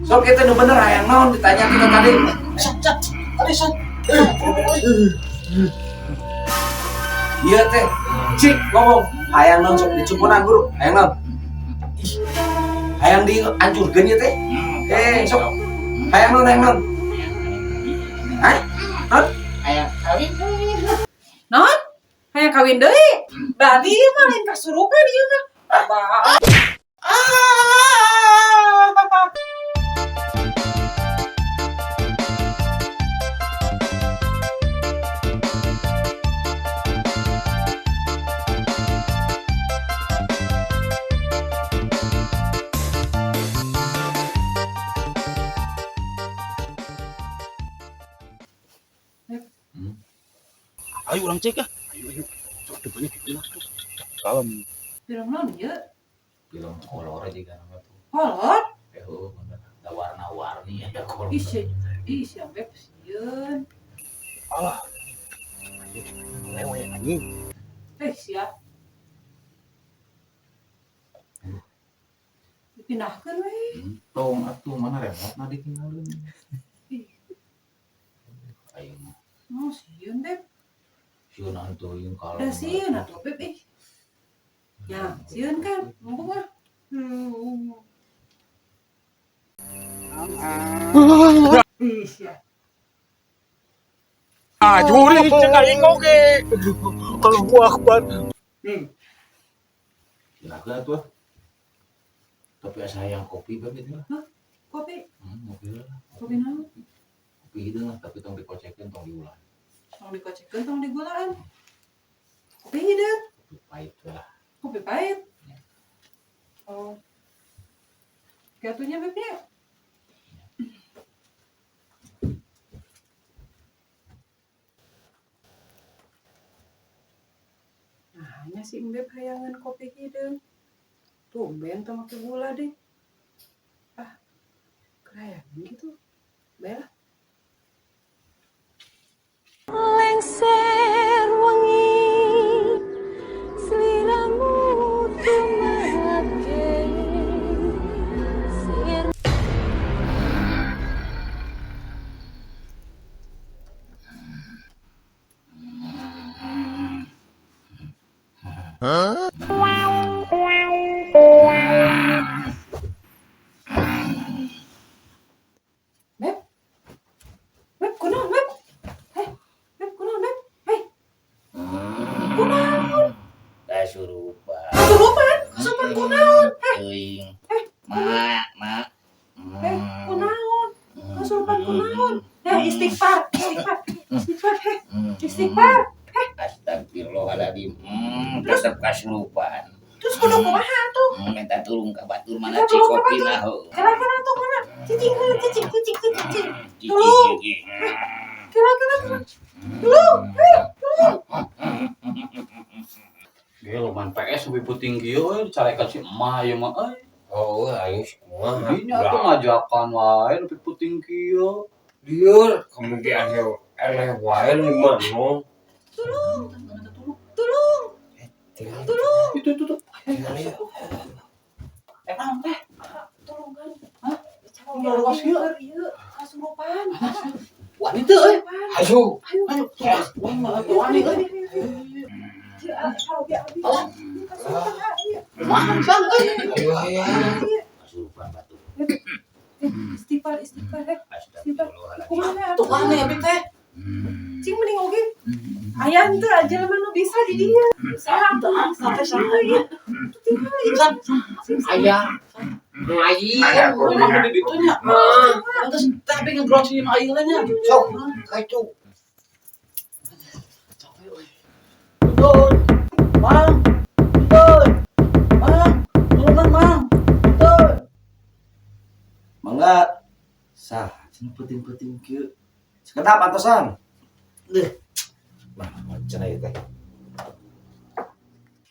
Sok kita nu bener hayang naon ditanya kita tadi. Sok. Iya teh. Cik ngomong hayang naon sok dicumpunan guru. Hayang naon? Ih, hayang dihancurkeun ya teh. Sok. Hayang naon? Hah? Naon? Hayang kawin. Naon? Hayang kawin deui. Berarti ieu mah lain kasurupan ieu mah. Ayo orang cek ah. Ayo. Sok depannya gitu. Kalem. Film naon ieu? Film kolor aja kan nama tuh. Kolot? Bener. Da warna-warni ada kolor. Ih, sampe sieun. Alah. Lewat anjing. Sia. Dipindahkeun we. Tong atuh mana remote na ditinggalin. Ih, Ayo mah. mau sieun Beb. Sieun atuh yang kalau. Da sieun atuh Beb ih. Ya, sieun kan. Mumpung mah. Ih, sia. Juri cek aing oge. Kalau gua akbar. Kira tuh. Tapi asa yang kopi Beb itu lah. Kopi, Mobil lah. kopi naon? Kopi itu lah tapi tong dikocekeun tong diulang. Tong dikocekeun tong digulaan. Kopi hideung, Kopi pahit lah. kopi pahit. Oh. Gatunya Beb ya? Nah, hanya si Beb hayangan kopi hideung. Tumben teu make gula deh. Ah, kayak gitu. Bella. Lengser wengi sliramu tumake sir Beb. Beb, kunaon Beb? Beb, kunaon Beb? Kunaon? Da surupan. Kasurupan? Kasurupan kunaon? Teuing. Mak. Kunaon? Kasurupan kunaon? Ya istighfar. Istighfar. Astagfirullahaladzim. Tetep kasurupan. Terus kudu kumaha tuh? Minta tulung ka batur mana Minta cik tulung ka kopi batur. nah. Kira-kira tuh mana? Cicing. Cicing. Tulung. Kira-kira. Tulung. Ge lumayan PS lebih puting kieu we dicarekan si emak ieu mah euy. Oh, aing semua. Dinya tuh ngajakan wae lebih puting kieu. Liur, kemudian yo eleh wae nu mano. Tulung. Itu tuh. Naon teh? Tulung kan. Hah? Udah luas ieu. Ieu kasurupan. Wanita euy. Ayo. Ayo, wanita. Mana sang euy. Ayo. Kasurupan batur. Istighfar. Astagfirullahaladzim. Kumaha? Tuh aneh abi teh. Cing mending oge. Aya teu aja mah nu bisa di dieu. Santai. Ayah. Ayi. Emang gede ditu nya. Terus tapi ngegrosin aing lah nya. Sok, kaitu. Betul. Mang. Tolongan Mang. Betul. Mangga. Sah, cenah penting kieu. Sekedap antosan. Nah, cenah ieu teh.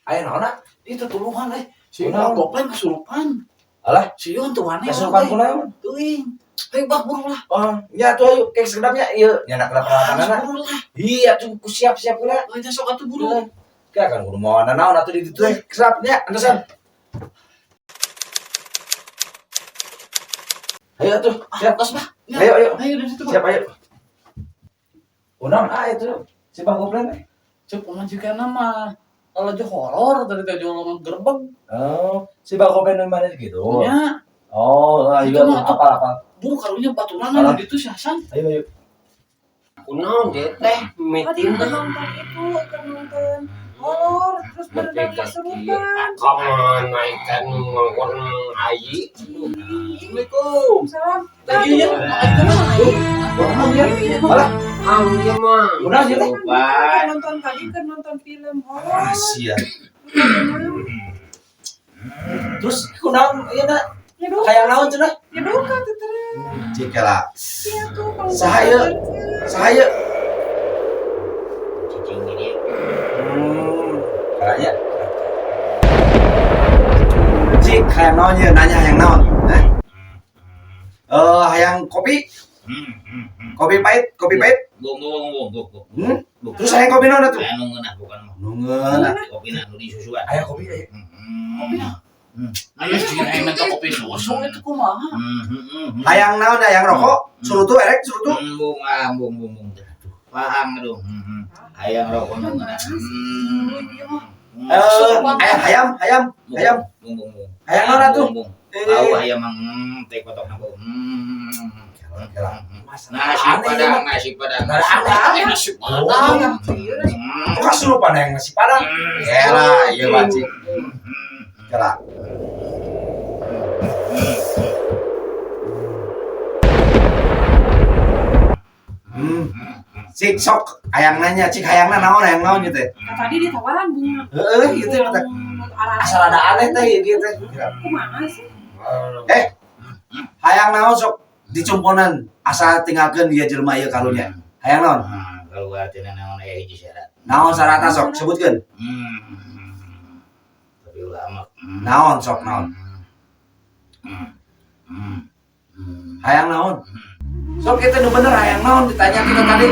Aya naonna? Itu tuluhan si Kunaon? gopleng kasurupan. Alah, Sieun tuh wanita. kasurupan kunaon? Teuing. Ayo bak buru lah. Oh, nya tuh ayo kek sekedapnya ieu. Nya nak peralatanana. Buru lah. Iya tuh ku siap-siap heula. Oh, nya sok atuh buru. Kira kan kudu mau naon atuh di ditu teh. Kesap nya, antosan. Ayo tuh, siap. Tos bah. Ayo. Ayo dari situ. Siap, ayo. Udah, itu. Si Bang Goplen. Cuk majikan nama. Kalau aja horor dari tadi orang gerbang. Oh, si Bang Goplen mana gitu. Ya, Oh, Itu iya tuh. mah tuh. Apa? buru karunya baturan Alah. ada itu si Hasan. Ayo. Kunaon dia teh meeting Aduh, nonton itu, kan nonton horor, terus berenang kesurupan. kamu naikkan ngomong ayi. Assalamualaikum. Salam. Lagi ya, makanya mana ya? Alah, Dia mah. udah sih teh. Kan nonton tadi kan nonton film horor. Sia. Terus kunaon ieu na? Ya duka, Hayang naon cenah? ya duka tuh terus. Cikala. Iya tuh. kalau Sahaya. nonton. Sahaya. Cicing ini. Karanya. Cik, hayang naon ye? Nanya hayang naon? Hah? Hayang kopi? Kopi pahit? Bung. Hmm? Terus hayang kopi naon atuh? Anu ngeunah bukan mah. Nungeun. Kopi nu disusuan. Aya kopi aya. Ayo sih yang minta kopi susu itu kumaha? Hayang naon hayang rokok? Surutu erek surutu? Bung. Paham aduh. Hayang rokok nu ngeunah. Hayam. Bung. Hayang naon atuh? Tahu hayam mang teh kotok na bung. Nasi padang. Nasi padang. Kasurupan hayang nasi padang. Yalah, ieu mah cik. Yalah. Cik sok hayang nanya, cik hayangna naon gitu. Nah, tadi ditawaran bunga. Gitu kata. Asal ada aneh teh gitu. Kumaha sih? Hayang naon sok dicumponan asa tinggalkeun dia jelema ieu karunya. Hayang naon? Kalau artinya naon aya hiji syarat. Naon syaratna sok sebutkeun. Tapi ulama. Naon sok naon? Hayang naon? Sok kita nu bener hayang naon ditanya kita tadi.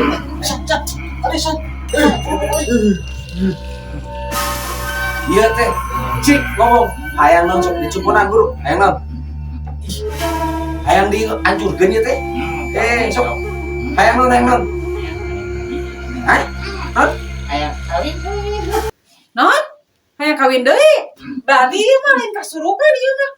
Iya teh. Cik ngomong hayang naon sok dicumponan guru. Hayang naon? Ih, hayang dihancurkeun ieu teh. Sok. Hayang naon? Hah? Non? Hayang kawin deui. Berarti ieu mah lain kasurupan ieu mah.